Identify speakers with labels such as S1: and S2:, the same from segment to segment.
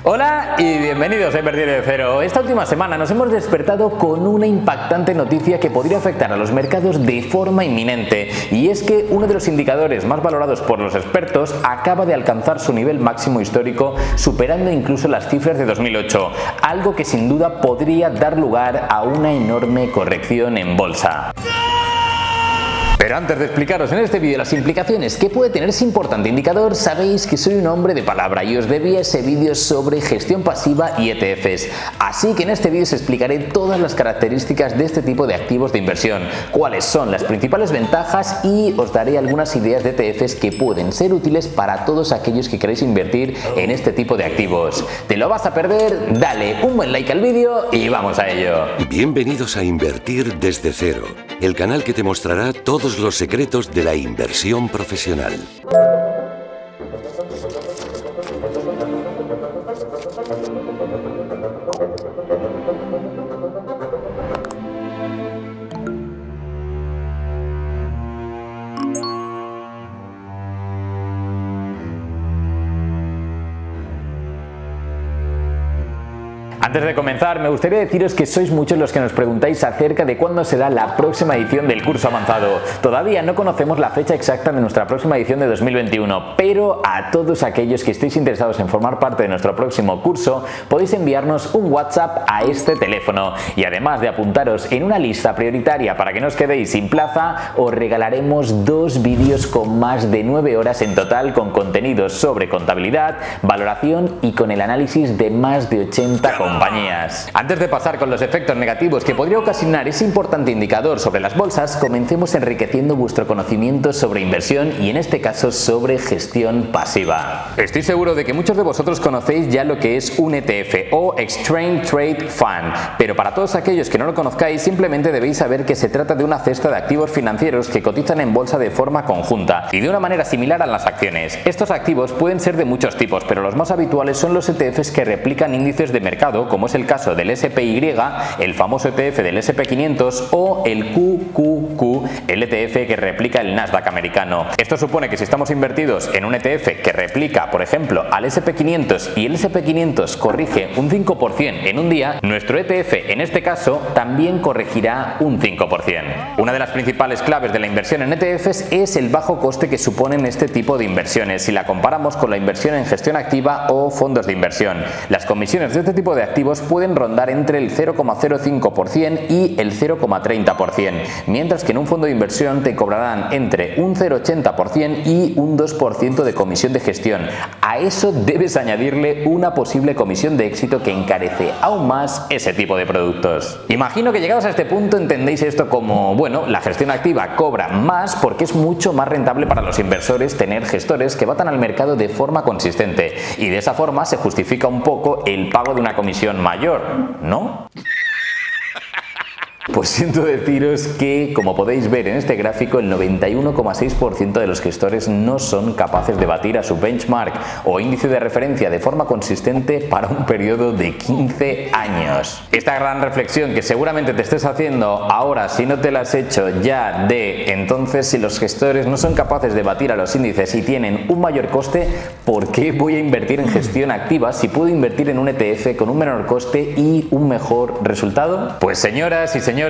S1: Hola y bienvenidos a Invertir de Cero. Esta última semana nos hemos despertado con una impactante noticia que podría afectar a los mercados de forma inminente, y es que uno de los indicadores más valorados por los expertos acaba de alcanzar su nivel máximo histórico, superando incluso las cifras de 2008, algo que sin duda podría dar lugar a una enorme corrección en bolsa. Pero antes de explicaros en este vídeo las implicaciones que puede tener ese importante indicador, sabéis que soy un hombre de palabra y os debía ese vídeo sobre gestión pasiva y ETFs. Así que en este vídeo os explicaré todas las características de este tipo de activos de inversión, cuáles son las principales ventajas y os daré algunas ideas de ETFs que pueden ser útiles para todos aquellos que queréis invertir en este tipo de activos. ¿Te lo vas a perder? Dale un buen like al vídeo y vamos a ello.
S2: Bienvenidos a Invertir desde Cero, el canal que te mostrará todos los secretos de la inversión profesional.
S1: Antes de comenzar, me gustaría deciros que sois muchos los que nos preguntáis acerca de cuándo será la próxima edición del curso avanzado. Todavía no conocemos la fecha exacta de nuestra próxima edición de 2021, pero a todos aquellos que estéis interesados en formar parte de nuestro próximo curso, podéis enviarnos un WhatsApp a este teléfono. Y además de apuntaros en una lista prioritaria para que no os quedéis sin plaza, os regalaremos 2 vídeos con más de 9 horas en total, con contenidos sobre contabilidad, valoración y con el análisis de más de 80 compañías. Antes de pasar con los efectos negativos que podría ocasionar ese importante indicador sobre las bolsas, comencemos enriqueciendo vuestro conocimiento sobre inversión y en este caso sobre gestión pasiva. Estoy seguro de que muchos de vosotros conocéis ya lo que es un ETF o Exchange Trade Fund, pero para todos aquellos que no lo conozcáis, simplemente debéis saber que se trata de una cesta de activos financieros que cotizan en bolsa de forma conjunta y de una manera similar a las acciones. Estos activos pueden ser de muchos tipos, pero los más habituales son los ETFs que replican índices de mercado, como es el caso del SPY, el famoso ETF del SP500 o el QQQ, el ETF que replica el Nasdaq americano. Esto supone que si estamos invertidos en un ETF que replica, por ejemplo, al SP500 y el SP500 corrige un 5% en un día, nuestro ETF en este caso también corregirá un 5%. Una de las principales claves de la inversión en ETFs es el bajo coste que suponen este tipo de inversiones si la comparamos con la inversión en gestión activa o fondos de inversión. Las comisiones de este tipo de activos pueden rondar entre el 0,05% y el 0,30%, mientras que en un fondo de inversión te cobrarán entre un 0,80% y un 2% de comisión de gestión. A eso debes añadirle una posible comisión de éxito que encarece aún más ese tipo de productos. Imagino que llegados a este punto entendéis esto como, bueno, la gestión activa cobra más porque es mucho más rentable para los inversores tener gestores que batan al mercado de forma consistente, y de esa forma se justifica un poco el pago de una comisión mayor, ¿no? Pues siento deciros que, como podéis ver en este gráfico, el 91,6% de los gestores no son capaces de batir a su benchmark o índice de referencia de forma consistente para un periodo de 15 años. Esta gran reflexión que seguramente te estés haciendo ahora, si no te la has hecho ya, de entonces, si los gestores no son capaces de batir a los índices y tienen un mayor coste, ¿por qué voy a invertir en gestión activa si puedo invertir en un ETF con un menor coste y un mejor resultado? Pues señoras y señores,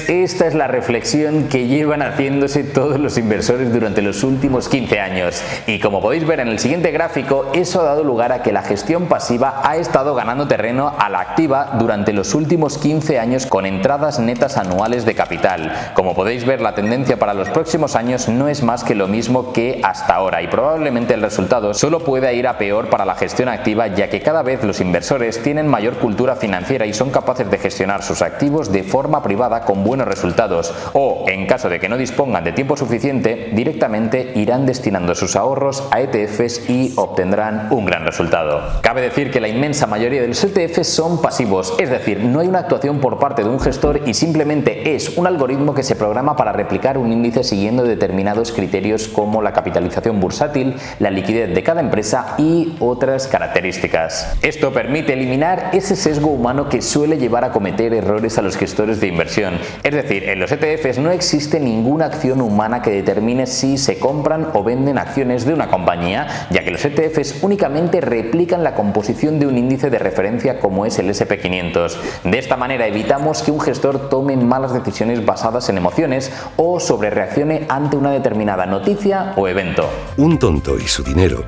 S1: esta es la reflexión que llevan haciéndose todos los inversores durante los últimos 15 años, y como podéis ver en el siguiente gráfico, eso ha dado lugar a que la gestión pasiva ha estado ganando terreno a la activa durante los últimos 15 años con entradas netas anuales de capital. Como podéis ver, la tendencia para los próximos años no es más que lo mismo que hasta ahora, y probablemente el resultado solo pueda ir a peor para la gestión activa, ya que cada vez los inversores tienen mayor cultura financiera y son capaces de gestionar sus activos de forma privada con buenos resultados, o en caso de que no dispongan de tiempo suficiente, directamente irán destinando sus ahorros a ETFs y obtendrán un gran resultado. Cabe decir que la inmensa mayoría de los ETFs son pasivos, es decir, no hay una actuación por parte de un gestor y simplemente es un algoritmo que se programa para replicar un índice siguiendo determinados criterios como la capitalización bursátil, la liquidez de cada empresa y otras características. Esto permite eliminar ese sesgo humano que suele llevar a cometer errores a los gestores de inversión inversión. Es decir, en los ETFs no existe ninguna acción humana que determine si se compran o venden acciones de una compañía, ya que los ETFs únicamente replican la composición de un índice de referencia como es el S&P 500. De esta manera evitamos que un gestor tome malas decisiones basadas en emociones o sobrereaccione ante una determinada noticia o evento.
S2: Un tonto y su dinero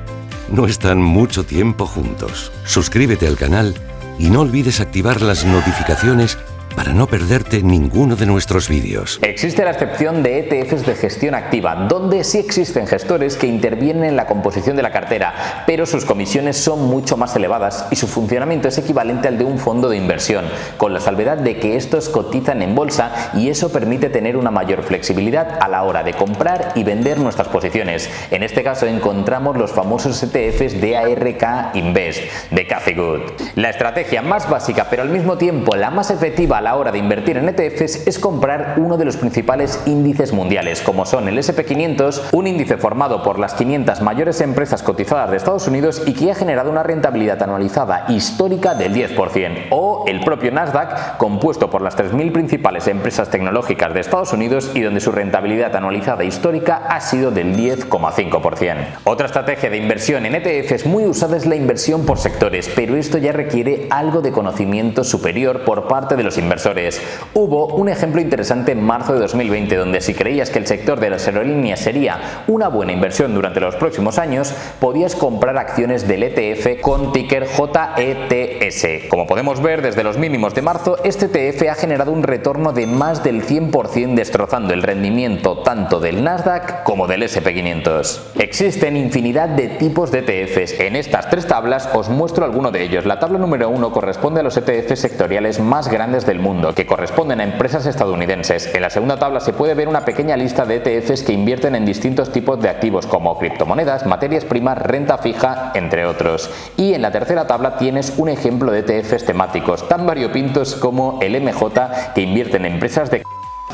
S2: no están mucho tiempo juntos. Suscríbete al canal y no olvides activar las notificaciones para no perderte ninguno de nuestros vídeos.
S1: Existe la excepción de ETFs de gestión activa, donde sí existen gestores que intervienen en la composición de la cartera, pero sus comisiones son mucho más elevadas y su funcionamiento es equivalente al de un fondo de inversión, con la salvedad de que estos cotizan en bolsa y eso permite tener una mayor flexibilidad a la hora de comprar y vender nuestras posiciones. En este caso encontramos los famosos ETFs de ARK Invest, de Cathie Wood. La estrategia más básica, pero al mismo tiempo la más efectiva a la hora de invertir en ETFs es comprar uno de los principales índices mundiales, como son el S&P 500, un índice formado por las 500 mayores empresas cotizadas de Estados Unidos y que ha generado una rentabilidad anualizada histórica del 10%, o el propio Nasdaq, compuesto por las 3.000 principales empresas tecnológicas de Estados Unidos y donde su rentabilidad anualizada histórica ha sido del 10,5%. Otra estrategia de inversión en ETFs muy usada es la inversión por sectores, pero esto ya requiere algo de conocimiento superior por parte de los inversores. Hubo un ejemplo interesante en marzo de 2020 donde si creías que el sector de las aerolíneas sería una buena inversión durante los próximos años, podías comprar acciones del ETF con ticker JETS. Como podemos ver, desde los mínimos de marzo, este ETF ha generado un retorno de más del 100%, destrozando el rendimiento tanto del Nasdaq como del S&P 500. Existen infinidad de tipos de ETFs. En estas tres tablas os muestro alguno de ellos. La tabla número 1 corresponde a los ETFs sectoriales más grandes del mundo, que corresponden a empresas estadounidenses. En la segunda tabla se puede ver una pequeña lista de ETFs que invierten en distintos tipos de activos como criptomonedas, materias primas, renta fija, entre otros. Y en la tercera tabla tienes un ejemplo de ETFs temáticos tan variopintos como el MJ, que invierte en empresas de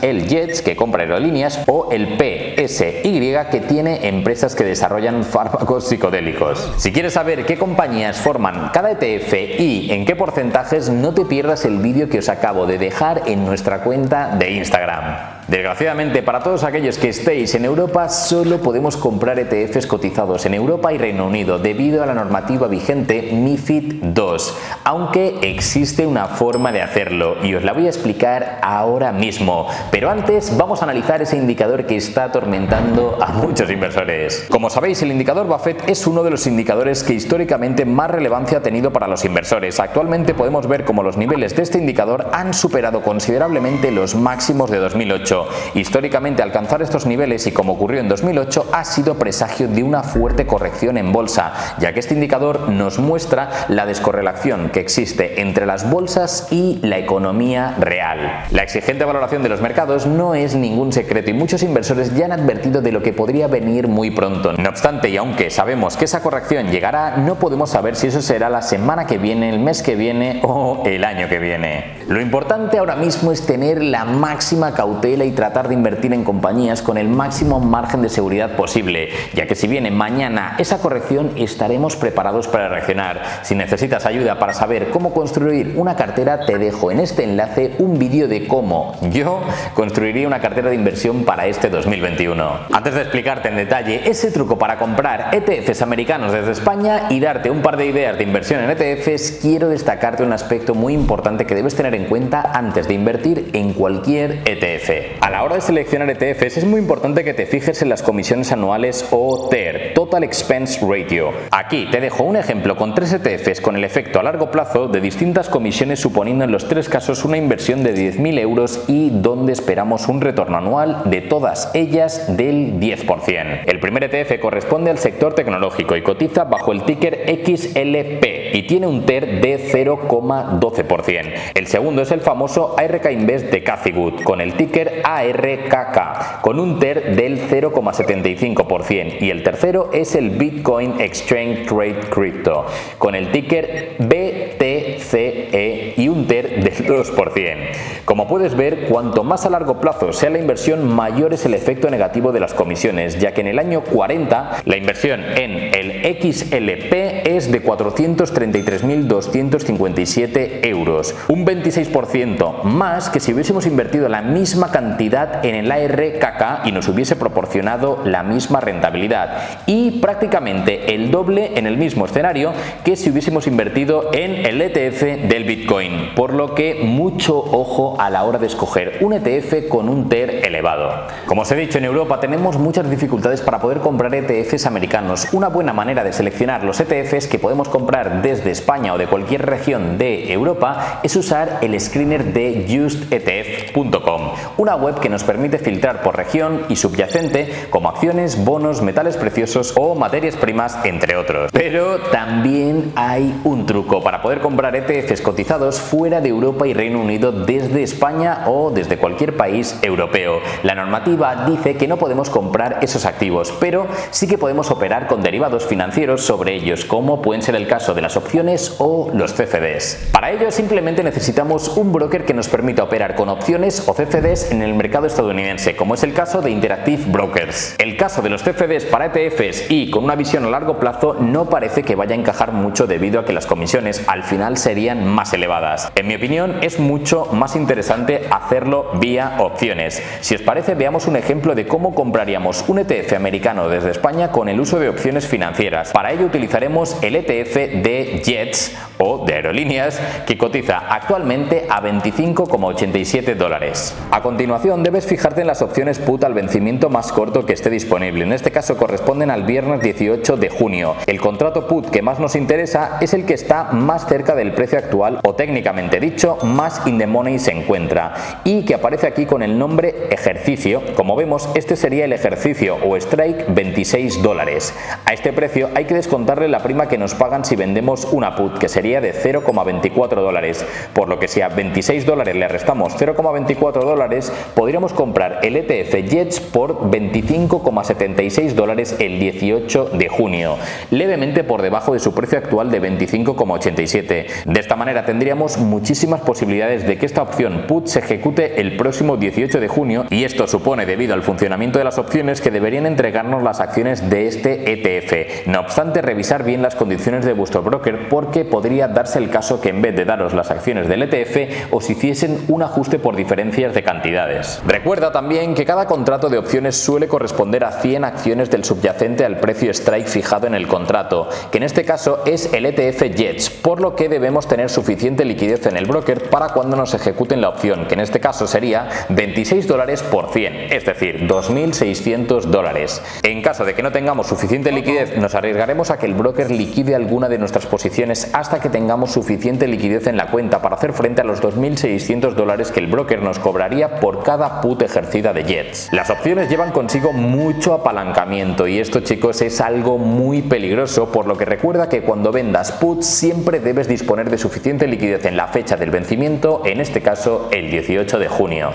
S1: el Jets, que compra aerolíneas, o el PSY, que tiene empresas que desarrollan fármacos psicodélicos. Si quieres saber qué compañías forman cada ETF y en qué porcentajes, no te pierdas el vídeo que os acabo de dejar en nuestra cuenta de Instagram. Desgraciadamente, para todos aquellos que estéis en Europa, solo podemos comprar ETFs cotizados en Europa y Reino Unido debido a la normativa vigente MiFID II, aunque existe una forma de hacerlo y os la voy a explicar ahora mismo. Pero antes vamos a analizar ese indicador que está atormentando a muchos inversores. Como sabéis, el indicador Buffett es uno de los indicadores que históricamente más relevancia ha tenido para los inversores. Actualmente podemos ver cómo los niveles de este indicador han superado considerablemente los máximos de 2008. Históricamente, alcanzar estos niveles, y como ocurrió en 2008, ha sido presagio de una fuerte corrección en bolsa, ya que este indicador nos muestra la descorrelación que existe entre las bolsas y la economía real. La exigente valoración de los mercados no es ningún secreto y muchos inversores ya han advertido de lo que podría venir muy pronto. No obstante, y aunque sabemos que esa corrección llegará, no podemos saber si eso será la semana que viene, el mes que viene o el año que viene. Lo importante ahora mismo es tener la máxima cautela y tratar de invertir en compañías con el máximo margen de seguridad posible, ya que si viene mañana esa corrección, estaremos preparados para reaccionar. Si necesitas ayuda para saber cómo construir una cartera, te dejo en este enlace un vídeo de cómo yo construiría una cartera de inversión para este 2021. Antes de explicarte en detalle ese truco para comprar ETFs americanos desde España y darte un par de ideas de inversión en ETFs, quiero destacarte un aspecto muy importante que debes tener en cuenta antes de invertir en cualquier ETF. A la hora de seleccionar ETFs es muy importante que te fijes en las comisiones anuales o TER, Total Expense Ratio. Aquí te dejo un ejemplo con 3 ETFs con el efecto a largo plazo de distintas comisiones, suponiendo en los 3 casos una inversión de 10.000 euros y donde esperamos un retorno anual de todas ellas del 10%. El primer ETF corresponde al sector tecnológico y cotiza bajo el ticker XLP y tiene un TER de 0,12%. El segundo es el famoso ARK Invest de Cathie Wood con el ticker ARKK con un TER del 0,75%, y el tercero es el Bitcoin Exchange Trade Crypto con el ticker BTC TCE y un TER del 2%. Como puedes ver, cuanto más a largo plazo sea la inversión, mayor es el efecto negativo de las comisiones, ya que en el año 40 la inversión en el XLP es de 433.257 euros, un 26% más que si hubiésemos invertido la misma cantidad en el ARKK y nos hubiese proporcionado la misma rentabilidad, y prácticamente el doble en el mismo escenario que si hubiésemos invertido en el ETF del Bitcoin, por lo que mucho ojo a la hora de escoger un ETF con un TER elevado. Como os he dicho, en Europa tenemos muchas dificultades para poder comprar ETFs americanos. Una buena manera de seleccionar los ETFs que podemos comprar desde España o de cualquier región de Europa es usar el screener de justetf.com, una web que nos permite filtrar por región y subyacente como acciones, bonos, metales preciosos o materias primas, entre otros. Pero también hay un truco para poder comprar ETFs cotizados fuera de Europa y Reino Unido desde España o desde cualquier país europeo. La normativa dice que no podemos comprar esos activos, pero sí que podemos operar con derivados financieros sobre ellos, como pueden ser el caso de las opciones o los CFDs. Para ello simplemente necesitamos un broker que nos permita operar con opciones o CFDs en el mercado estadounidense, como es el caso de Interactive Brokers. El caso de los CFDs para ETFs y con una visión a largo plazo no parece que vaya a encajar mucho debido a que las comisiones al final serían más elevadas. En mi opinión, es mucho más interesante hacerlo vía opciones. Si os parece, veamos un ejemplo de cómo compraríamos un ETF americano desde España con el uso de opciones financieras. Para ello utilizaremos el ETF de Jets o de aerolíneas, que cotiza actualmente a 25,87 dólares. A continuación debes fijarte en las opciones put al vencimiento más corto que esté disponible. En este caso corresponden al viernes 18 de junio. El contrato put que más nos interesa es el que está más cerca del precio actual, o técnicamente dicho, más in the money se encuentra, y que aparece aquí con el nombre ejercicio. Como vemos, este sería el ejercicio o strike 26 dólares. A este precio hay que descontarle la prima que nos pagan si vendemos una put, que sería de 0,24 dólares, por lo que si a 26 dólares le restamos 0,24 dólares, podríamos comprar el ETF Jets por 25,76 dólares el 18 de junio, levemente por debajo de su precio actual de 25,87. De esta manera tendríamos muchísimas posibilidades de que esta opción put se ejecute el próximo 18 de junio, y esto supone, debido al funcionamiento de las opciones, que deberían entregarnos las acciones de este ETF. No obstante, revisar bien las condiciones de vuestro broker, porque podría darse el caso que en vez de daros las acciones del ETF os hiciesen un ajuste por diferencias de cantidades. Recuerda también que cada contrato de opciones suele corresponder a 100 acciones del subyacente al precio strike fijado en el contrato, que en este caso es el ETF Jets, por lo que debemos tener suficiente liquidez en el broker para cuando nos ejecuten la opción, que en este caso sería 26 dólares por 100, es decir, 2.600 dólares. En caso de que no tengamos suficiente liquidez, nos arriesgaremos a que el broker liquide alguna de nuestras posiciones hasta que tengamos suficiente liquidez en la cuenta para hacer frente a los 2.600 dólares que el broker nos cobraría por cada put ejercida de Jets. Las opciones llevan consigo mucho apalancamiento, y esto, chicos, es algo muy peligroso, por lo que recuerda que cuando vendas puts siempre debes disponer de suficiente liquidez en la fecha del vencimiento, en este caso el 18 de junio.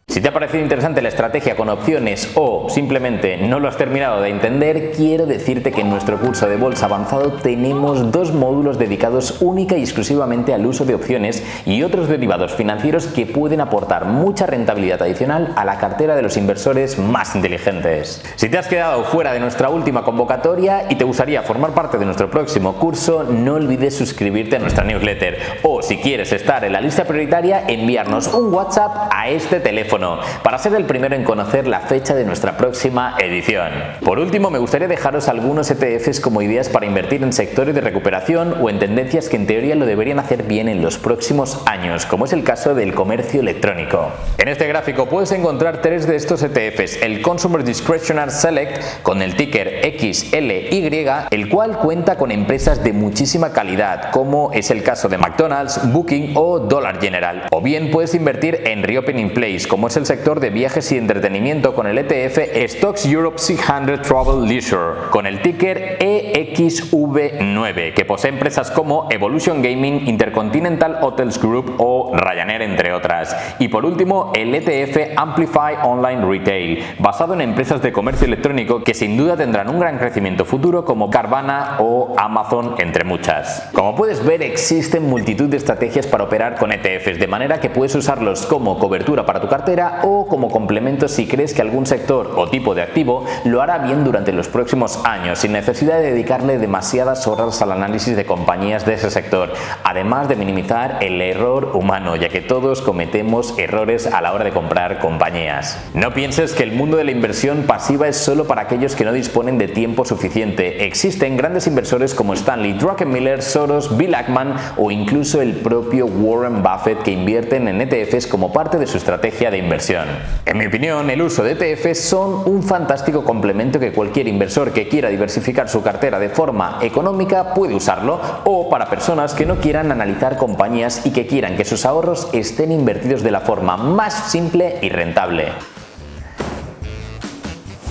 S1: Si te ha parecido interesante la estrategia con opciones o simplemente no lo has terminado de entender, quiero decirte que en nuestro curso de bolsa avanzado tenemos 2 módulos dedicados única y exclusivamente al uso de opciones y otros derivados financieros que pueden aportar mucha rentabilidad adicional a la cartera de los inversores más inteligentes. Si te has quedado fuera de nuestra última convocatoria y te gustaría formar parte de nuestro próximo curso, no olvides suscribirte a nuestra newsletter, o si quieres estar en la lista prioritaria, enviarnos un WhatsApp a este teléfono para ser el primero en conocer la fecha de nuestra próxima edición. Por último, me gustaría dejaros algunos ETFs como ideas para invertir en sectores de recuperación o en tendencias que en teoría lo deberían hacer bien en los próximos años, como es el caso del comercio electrónico. En este gráfico puedes encontrar 3 de estos ETFs: el Consumer Discretionary Select con el ticker XLY, el cual cuenta con empresas de muchísima calidad, como es el caso de McDonald's, Booking o Dollar General, o bien puedes invertir en Reopening Place, como es es el sector de viajes y entretenimiento con el ETF Stocks Europe 600 Travel Leisure, con el ticker EXV9, que posee empresas como Evolution Gaming, Intercontinental Hotels Group o Ryanair, entre otras. Y por último, el ETF Amplify Online Retail, basado en empresas de comercio electrónico que sin duda tendrán un gran crecimiento futuro, como Carvana o Amazon, entre muchas. Como puedes ver, existen multitud de estrategias para operar con ETFs, de manera que puedes usarlos como cobertura para tu cartera o como complemento si crees que algún sector o tipo de activo lo hará bien durante los próximos años, sin necesidad de dedicarle demasiadas horas al análisis de compañías de ese sector, además de minimizar el error humano, ya que todos cometemos errores a la hora de comprar compañías. No pienses que el mundo de la inversión pasiva es solo para aquellos que no disponen de tiempo suficiente. Existen grandes inversores como Stanley Druckenmiller, Soros, Bill Ackman o incluso el propio Warren Buffett, que invierten en ETFs como parte de su estrategia de inversión. En mi opinión, el uso de ETFs son un fantástico complemento que cualquier inversor que quiera diversificar su cartera de forma económica puede usarlo, o para personas que no quieran analizar compañías y que quieran que sus ahorros estén invertidos de la forma más simple y rentable.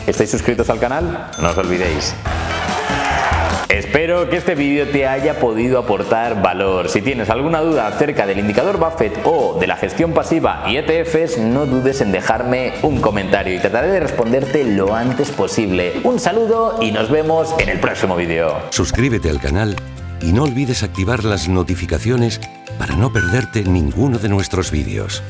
S1: ¿Estáis suscritos al canal? No os olvidéis. Espero que este vídeo te haya podido aportar valor. Si tienes alguna duda acerca del indicador Buffett o de la gestión pasiva y ETFs, no dudes en dejarme un comentario y trataré de responderte lo antes posible. Un saludo y nos vemos en el próximo vídeo.
S2: Suscríbete al canal y no olvides activar las notificaciones para no perderte ninguno de nuestros vídeos.